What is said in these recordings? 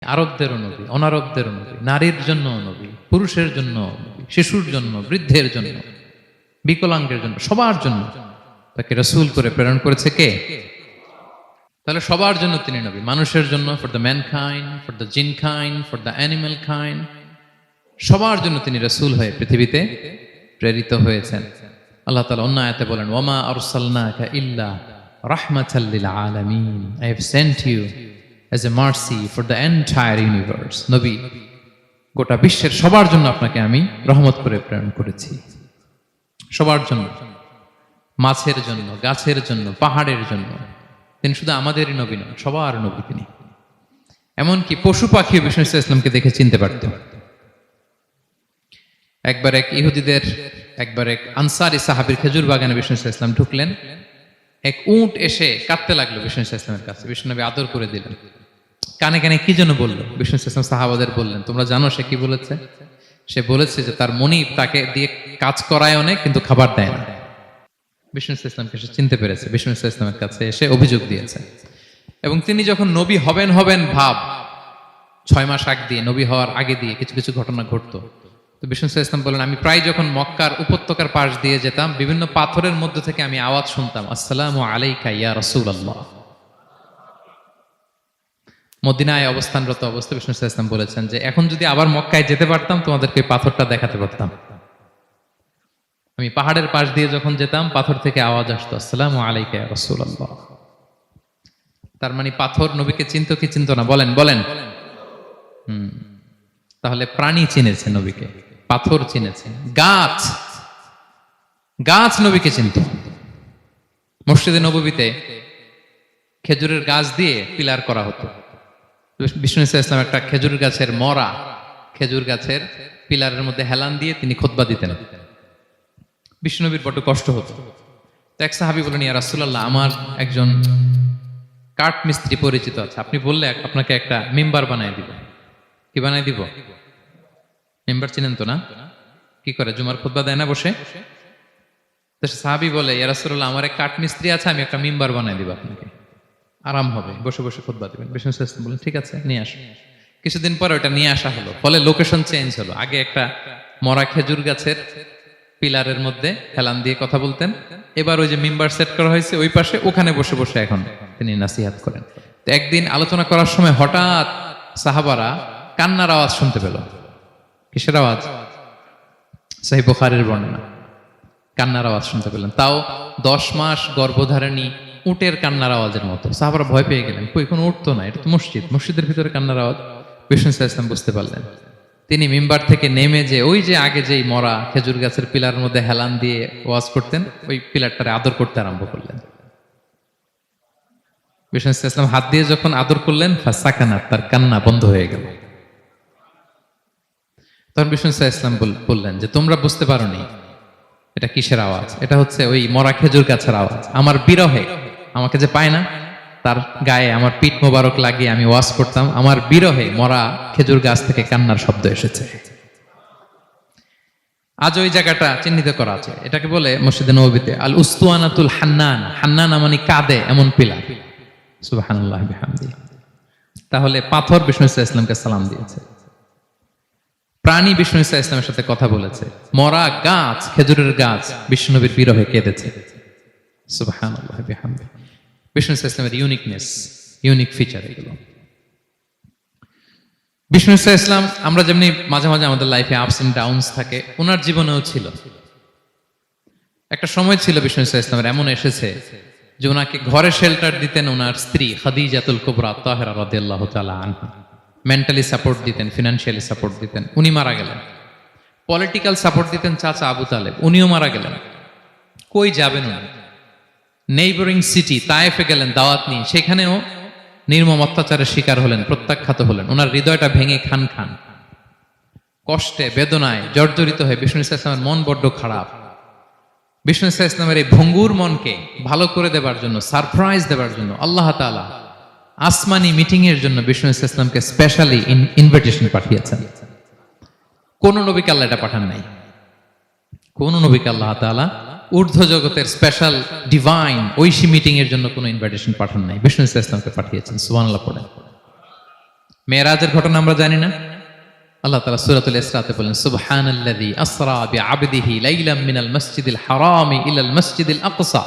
আরবদেরও নবী, অনারবদেরও নবী, নারীর জন্য নবী, পুরুষের জন্য নবী, শিশুর জন্য, বৃদ্ধের জন্য, বিকলাঙ্গের জন্য, সবার জন্য তাকে রাসূল করে প্রেরণ করেছে কে? তাহলে সবার জন্য তিনি নবী, মানুষের জন্য, for the mankind, for the জিনকাইন্ড, for the animal kind, সবার জন্য তিনি রাসূল হয়ে পৃথিবীতে প্রেরিত হয়েছেন। আল্লাহ তাআলা অন্য আয়াতে বলেন, ওয়ামা আরসালনাকা ইল্লা রাহমাতাল লিল আলামিন, I have sent you as a mercy for the entire universe. নবী, গোটা বিশ্বের সবার জন্য আপনাকে আমি রহমত করে প্রেরণ করেছি। সবার জন্য, মাছের জন্য, গাছের জন্য, পাহাড়ের জন্য। তিনি শুধু আমাদেরই নবী নন, সবার নবী তিনি। এমনকি পশু পাখি বিষ্ণু সাল্লাল্লাহু আলাইহি ওয়াসাল্লামকে দেখে চিনতে পারত। একবার এক আনসারী সাহাবীর খেজুর বাগানে বিষ্ণু সাল্লাল্লাহু আলাইহি ওয়াসাল্লাম ঢুকলেন। এক উট এসে কাঁদতে লাগলো বিষ্ণু সাল্লাল্লাহু আলাইহি ওয়াসাল্লামের কাছে। বিষ্ণু নবী আদর করে দিলেন। কানে কানে কি জন্য বললো? বিষ্ণু সাল্লাল্লাহু আলাইহি ওয়াসাল্লাম সাহাবাদের বললেন, তোমরা জানো সে কি বলেছে? সে বলেছে যে তার মনিব তাকে দিয়ে কাজ করায় অনেক, কিন্তু খাবার দেয় না। বিষ্ণু সাল্লাল্লাহু আলাইহি ওয়াসাল্লামকে সে চিনতে পেরেছে, বিষ্ণু সাল্লাল্লাহু আলাইহি ওয়াসাল্লামের কাছে এসে অভিযোগ দিয়েছে। এবং তিনি যখন নবী হবেন ভাব 6 মাস আগ দিয়ে, নবী হওয়ার আগে দিয়ে কিছু কিছু ঘটনা ঘটতো। তো বিষ্ণু সাল্লাল্লাহু আলাইহি ওয়াসাল্লাম বলেন, আমি প্রায় যখন মক্কার উপত্যকার পাশ দিয়ে যেতাম, বিভিন্ন পাথরের মধ্যে থেকে আমি আওয়াজ শুনতাম, আসসালামু আলাইকা ইয়া রাসূলুল্লাহ। মদিনায় অবস্থানরত অবস্থা বিষ্ণু সাল্লাল্লাহু আলাইহি ওয়াসাল্লাম বলেছেন যে এখন যদি আবার মক্কায় যেতে পারতাম, তোমাদেরকে পাথরটা দেখাতে পারতাম। আমি পাহাড়ের পাশ দিয়ে যখন যেতাম, পাথর থেকে আওয়াজ আসতো, আসসালামু আলাইকা ইয়া রাসূলুল্লাহ। তার মানে পাথর নবীকে চিনতো কি চিনতো না? বলেন বলেন। তাহলে প্রাণী চিনেছে নবীকে, পাথর চিনেছে, গাছ নবীকে চিনত। মসজিদে নববীতে খেজুরের গাছ দিয়ে পিলার করা হতো। বিষ্ণু সাল্লাল্লাহু আলাইহি ওয়াসাল্লাম একটা খেজুর গাছের মরা খেজুর গাছের পিলারের মধ্যে হেলান দিয়ে তিনি খুতবা দিতেন। বিষ্ণু নবীর বড় কষ্ট হতো। তো এক সাহাবী বলেন, ইয়া রাসূলুল্লাহ, আমার একজন কাঠ মিস্ত্রি পরিচিত আছে, আপনি বললে আপনাকে একটা মিম্বার বানায় দিব। কি বানায় দিব? মিম্বার চিনেন তো না? কি করে, জুমার খুতবা দেয় না বসে? তো সাহাবী বলে, ইয়া রাসূলুল্লাহ, আমার এক কাঠ মিস্ত্রি আছে, আমি একটা মিম্বার বানায় দিব আপনাকে, আরাম হবে, বসে বসে খুতবা দিবেন। বিষ্ণু সাল্লাল্লাহু আলাইহি ওয়াসাল্লাম বলেন, ঠিক আছে, নিয়ে আসো। কিছুদিন পরে ওটা নিয়ে আসা হলো, ফলে লোকেশন চেঞ্জ হলো। আগে একটা মরা খেজুর গাছের পিলারের মধ্যে হেলান দিয়ে কথা বলতেন, এবার ওই যে মিম্বার সেট করা হয়েছে ওই পাশে, ওখানে বসে বসে এখন তিনি নাসিহাত করেন। তো একদিন আলোচনা করার সময় হঠাৎ সাহাবারা কান্নার আওয়াজ শুনতে পেল। কিসের আওয়াজ? সহিহ বুখারীর বর্ণনা, কান্নার আওয়াজ শুনতে পেলেন। তাও 10 মাস গর্ভধারিণী উটের কান্নার আওয়াজের মতো। সাহাবারা ভয় পেয়ে গেলেন, কই, কোনো উট তো না, এটা তো মসজিদের ভিতরে কান্নার আওয়াজ। বিষ্ণু সাল্লাল্লাহু আলাইহি ওয়াসাল্লাম বুঝতে পারলেন। তিনি মিম্বার থেকে নেমে যে ওই যে আগে যেই মরা খেজুর গাছের পিলারের মধ্যে হেলান দিয়ে ওয়াজ করতেন, ওই পিলারটারে আদর করতে আরম্ভ করলেন। বিষ্ণু সাল্লাল্লাহু আলাইহি ওয়াসাল্লাম হাত দিয়ে যখন আদর করলেন, ফাসাকানাত, তার কান্না বন্ধ হয়ে গেল। তখন বিষ্ণু সাল্লাল্লাহু আলাইহি ওয়াসাল্লাম বললেন যে তোমরা বুঝতে পারোনি এটা কিসের আওয়াজ? এটা হচ্ছে ওই মরা খেজুর গাছের আওয়াজ। আমার বিরহে, আমাকে যে পায় না, তার গায়ে আমার পিঠ মোবারক লাগিয়ে আমি ওয়াজ করতাম, আমার বিরহে মরা খেজুর গাছ থেকে কান্নার শব্দ এসেছে। আজ ওই জায়গাটা চিহ্নিত করা আছে। এটাকে বলে মসজিদে নববীতে আল উস্তুয়ানাতুল হান্নান। হান্নান মানে কাঁদে এমন পিলার। সুবহানাল্লাহি বিহামদিহি। তাহলে পাথর বিষ্ণু সাল্লাল্লাহু আলাইহি ওয়াসাল্লামকে সালাম দিয়েছে, প্রাণী বিষ্ণু সাল্লাল্লাহু আলাইহি ওয়াসাল্লামের সাথে কথা বলেছে, মরা গাছ, খেজুরের গাছ বিষ্ণু নবীর বিরহে কেঁদেছে। সুবহানাল্লাহি বিহামদিহি। বিষ্ণু সাল্লাল্লাহু আলাইহি ওয়াসাল্লামের ইউনিক ফিচার এগুলো। বিষ্ণু সাল্লাল্লাহু আলাইহি ওয়াসাল্লাম, আমরা যেমনি মাঝে মাঝে আমাদের লাইফে আপস এন্ড ডাউনস থাকে, ওনার জীবনেও ছিল। একটা সময় ছিল বিষ্ণু সাল্লাল্লাহু আলাইহি ওয়াসাল্লামের এমন এসেছে যে ওনাকে ঘরে শেল্টার দিতেন ওনার স্ত্রী খাদিজাতুল কুবরা তাহেরা রাদিয়াল্লাহু তাআলা আনহা। মেন্টালি সাপোর্ট দিতেন, ফিনান্সিয়ালি সাপোর্ট দিতেন। উনি মারা গেলেন। পলিটিক্যাল সাপোর্ট দিতেন চাচা আবু তালেব, উনিও মারা গেলেন। কই যাবেন উনি? নেইবরিং সিটি তায়েফে গেলেন দাওয়াত নিয়ে, সেখানেও নির্মম অত্যাচারের শিকার হলেন, প্রত্যাখ্যাত হলেন। ওনার হৃদয়টা ভেঙে খান খান, কষ্টে বেদনায় জর্জরিত হয়ে বিষ্ণু সাল্লাল্লাহু আলাইহি ওয়াসাল্লামের মন বড্ড খারাপ। বিষ্ণু সাল্লাল্লাহু আলাইহি ওয়াসাল্লামের এই ভঙ্গুর মনকে ভালো করে দেবার জন্য, সারপ্রাইজ দেবার জন্য আল্লাহ তাআলা আসমানি মিটিং এর জন্য বিষ্ণু সাল্লাল্লাহু আলাইহি ওয়াসাল্লামকে স্পেশালি ইনভিটেশন পাঠিয়েছেন। কোন নবীকে আল্লাহ এটা পাঠান নাই। কোন নবীকে আল্লাহ তাআলা ঊর্ধ্ব জগতের স্পেশাল ডিভাইন ঐশী মিটিং এর জন্য কোনো ইনভিটেশন পাঠান নাই, বিষ্ণু সাল্লাল্লাহু আলাইহি ওয়াসাল্লামকে পাঠিয়েছেন। সুবহানাল্লাহ পড়েন। মেরাজের ঘটনা আমরা জানি না? আল্লাহ তাআলা সূরাতুল ইসরাতে বলেন, সুবহানাল্লাযী আসরা বিআবদিহি লাইলাম মিনাল মাসজিদিল হারামি ইলাল মাসজিদিল আকসা।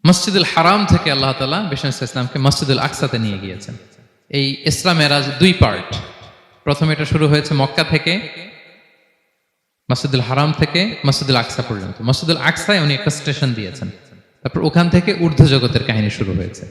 মসজিদুল হারাম থেকে আল্লাহ তাআলা বিষ্ণু ইসলামকে মসজিদুল আকসাতে নিয়ে গিয়েছেন। এই ইসরা মেরাজ দুই পার্ট। প্রথমে এটা শুরু হয়েছে মক্কা থেকে, মসজিদুল হারাম থেকে মসজিদুল আকসা পর্যন্ত। মসজিদুল আকসায় উনি একটা স্টেশন দিয়েছেন, তারপর ওখান থেকে ঊর্ধ্ব জগতের কাহিনী শুরু হয়েছে।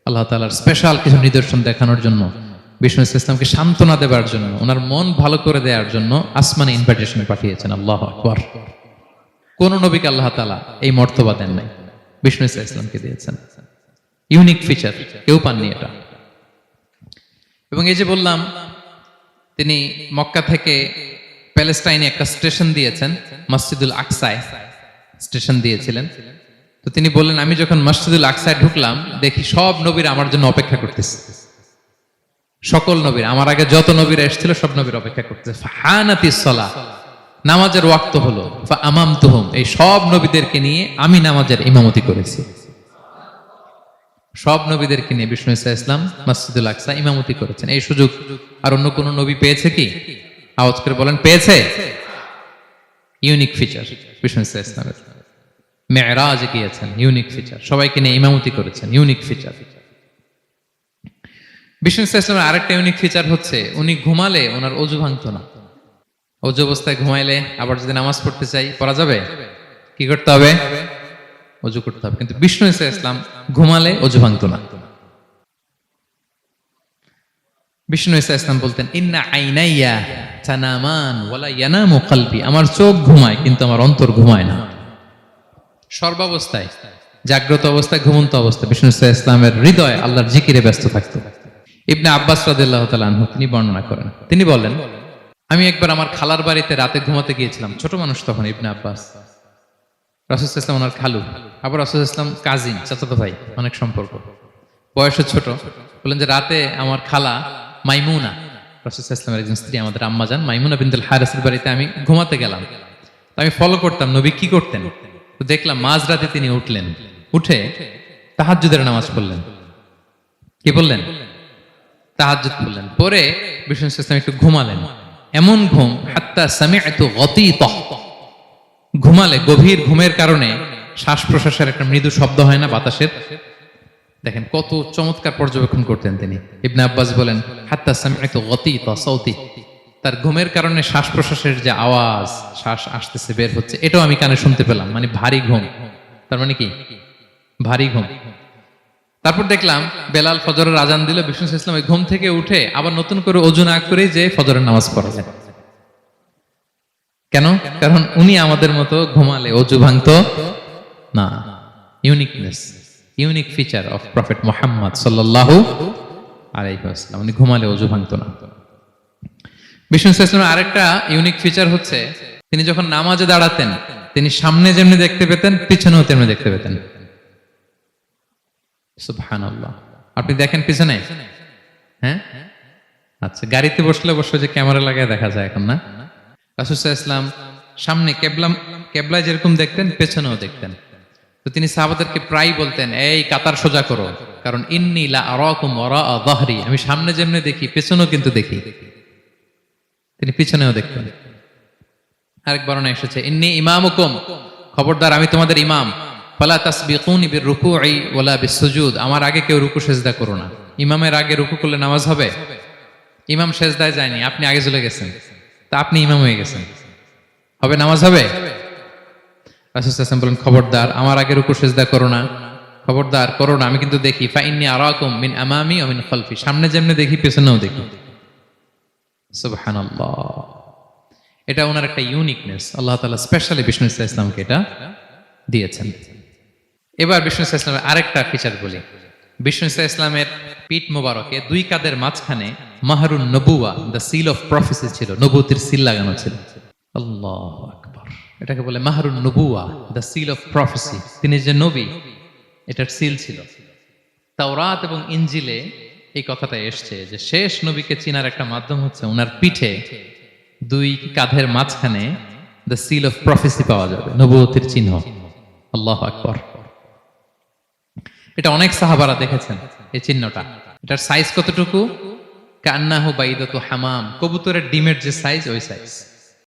আল্লাহ তাআলার স্পেশাল কিছু নিদর্শন দেখানোর জন্য, বিষ্ণু ইসলামকে সান্ত্বনা দেওয়ার জন্য, ওনার মন ভালো করে দেওয়ার জন্য আসমানে ইনভাইটেশন পাঠিয়েছেন। আল্লাহু আকবার। কোন নবীকে আল্লাহ তাআলা এই মর্তবা দেন নাই, বিষ্ণু ইসলামকে দিয়েছেন। ইউনিক ফিচার, কেউ পাননি এটা। এবং এই যে বললাম, তিনি মক্কা থেকে প্যালেস্টাইনে একটা স্টেশন দিয়েছেন, মসজিদুল আকসায় স্টেশন দিয়েছিলেন। তো তিনি বললেন, আমি যখন মসজিদুল আকসায় ঢুকলাম, দেখি সব নবীরা আমার জন্য অপেক্ষা করতেছে। সকল নবীর, আমার আগে যত নবীরা এসেছিল সব নবীর অপেক্ষা করতেছে। ফাহানাতিস সালাহ, নামাজের ওয়াক্ত হলো। ফাআমামতুহুম, এই সব নবীদেরকে নিয়ে আমি নামাজের ইমামতি করেছি। সব নবীদেরকে নিয়ে বিষ্ণু ইসলাম মসজিদুল আকসা ইমামতি করেছেন। এই সুযোগ আর অন্য কোন নবী পেয়েছে কি? আওয়াজ করে বলেন, পেয়েছে? ইউনিক ফিচার বিষ্ণু ইসলামের। মেরাজে গিয়েছেন, ইউনিক ফিচার। সবাইকে নিয়ে ইমামতি করেছেন, ইউনিক ফিচার। বিষ্ণু ইসলামের আরেকটা ইউনিক ফিচার হচ্ছে, উনি ঘুমালে ওনার অজু ভাঙত না। অজু অবস্থায় ঘুমাইলে আবার যদি নামাজ পড়তে চাই, পড়া যাবে? কি করতে হবে? অজু করতে হবে। কিন্তু বিষ্ণু ইসলাম ঘুমালে অজু ভাঙত না। বিষ্ণু ইসলাম বলতেন, ইন্না আইনাইয়া তানামান ওয়ালা ইয়ানামু কলবি, আমার চোখ ঘুমায় কিন্তু আমার অন্তর ঘুমায় না। সর্বাবস্থায়, জাগ্রত অবস্থায়, ঘুমন্ত অবস্থায় বিষ্ণু ইসলামের হৃদয় আল্লাহর জিকিরে ব্যস্ত থাকত। ইবনে আব্বাস রাদিয়াল্লাহু তাআলা আনহু তিনি বর্ণনা করেন, তিনি বলেন, আমি একবার আমার খালার বাড়িতে রাতে ঘুমাতে গিয়েছিলাম। ছোট মানুষ তখন ইবনে আব্বাস। রাসূল সাল্লাল্লাহু আলাইহি ওয়াসাল্লাম ওনার খালু, আবার রাসূল সাল্লাল্লাহু আলাইহি ওয়াসাল্লাম কাজিন, চাচাতো ভাই, অনেক সম্পর্ক, বয়সে ছোট। বলেন যে রাতে আমার খালা মাইমুনা, রাসূল সাল্লাল্লাহু আলাইহি ওয়াসাল্লামের একজন স্ত্রী, আমাদের আম্মাজান মাইমুনা বিনতুল হারিসের বাড়িতে আমি ঘুমাতে গেলাম। আমি ফলো করতাম নবী কি করতেন। তো দেখলাম মাঝরাতে তিনি উঠলেন, উঠে তাহাজ্জুদের নামাজ পড়লেন। কি বললেন? তাহাজ্জুদ পড়লেন। পরে বিষ্ণু ইসলাম একটু ঘুমালেন। এমন ঘুম, হাত্তা সামি'তু গতীতাহ, ঘুমালে গভীর ঘুমের কারণে শ্বাস প্রশ্বাসের একটা মৃদু শব্দ হয় না বাতাসের? দেখেন কত চমৎকার পর্যবেক্ষণ করতেন তিনি। ইবনে আব্বাস বলেন, হাত্তা সামি'তু গতীতা সাউতি, তার ঘুমের কারণে শ্বাস প্রশ্বাসের যে আওয়াজ, শ্বাস আসতেছে বের হচ্ছে, এটাও আমি কানে শুনতে পেলাম। মানে ভারী ঘুম। তার মানে কি? ভারী ঘুম। তারপর দেখলাম বেলাল ফজরের আজান দিল, বিষ্ণু ইসলাম ওই ঘুম থেকে উঠে আবার নতুন করে ওযু না করে যে ফজরের নামাজ পড়লেন। কেন? কারণ উনি আমাদের মতো ঘুমালে ওযু ভাঙতো না। Uniqueness, unique feature of prophet Muhammad সাল্লাল্লাহু আলাইহি ওয়াসাল্লাম, উনি ঘুমালে ওযু ভাঙতো না। বিষ্ণু ইসলামের আরেকটা ইউনিক ফিচার হচ্ছে, তিনি যখন নামাজে দাঁড়াতেন, তিনি সামনে যেমনি দেখতে পেতেন, পিছনেও তেমনি দেখতে পেতেন। সুবহানাল্লাহ। আপনি দেখেন পিছনে? হ্যাঁ, আচ্ছা। গাড়িতে বসলে অবশ্য যে ক্যামেরা লাগায় দেখা যায় এখন, না? রাসূল সাল্লাল্লাহু আলাইহি ওয়াসাল্লাম সামনে কেবলায় যেরকম দেখতেন, পেছনেও দেখতেন। তো তিনি সাহাবাদেরকে প্রায় বলতেন, এই কাতার সোজা করো, কারণ ইন্নী লা আরাকুম ওয়ারাআ যাহরি, আমি সামনে যেমনি দেখি পেছনেও কিন্তু দেখি। তিনি পিছনেও দেখতেন। আরেক বর্ণনা এসেছে, ইন্নী ইমামুকুম, খবরদার আমি তোমাদের ইমাম। ফালা তাসবিকুনি বিররুকুই ওয়ালা বিসসুজুদ, আমার আগে কেউ রুকু সিজদা করো না। ইমামের আগে রুকু করলে নামাজ হবে? ইমাম সিজদায় যায়নি, আপনি আগে চলে গেছেন, তা আপনি ইমাম হয়ে গেছেন, হবে? নামাজ হবে? রাসূল সাল্লাল্লাহু আলাইহি ওয়াসাল্লাম বলেন, খবরদার আমার আগে রুকু সিজদা করো না, খবরদার করো না, আমি কিন্তু দেখি। ফা ইন্নী আরাকুম মিন আমামি ওয়া মিন খালফি, সামনে যেমনি দেখি পেছনেও দেখি। সুবহানাল্লাহ। এটা ওনার একটা ইউনিকনেস, আল্লাহ তাআলা স্পেশালি বিষ্ণু ইসলামকে এটা দিয়েছেন। এবার বিষ্ণু ইসলামের আরেকটা ফিচার বলি। বিষ্ণু ইসলামের পিঠ মোবারকে দুই কাঁধের মাঝখানে মাহরুন নবুয়া, দ্য সিল অফ প্রফেসি ছিল, নবুয়তির সিল লাগানো ছিল। আল্লাহু আকবার। এটাকে বলে মাহরুন নবুয়া, দ্য সিল অফ প্রফেসি। তিনি যে নবী, এটার সিল ছিল। তাওরাত এবং ইনজিলে এই কথাটা এসছে যে শেষ নবীকে চিনার একটা মাধ্যম হচ্ছে ওনার পিঠে দুই কাঁধের মাঝখানে দ্য সিল অফ প্রফেসি পাওয়া যাবে, নবুয়তির চিহ্ন। আল্লাহু আকবার। এটা অনেক সাহাবারা দেখেছেন এই চিহ্নটা। এটার সাইজ কতটুকু? কান্নাহু বাইদাতু হামাম, কবুতরের ডিমের যে সাইজ ওই সাইজ।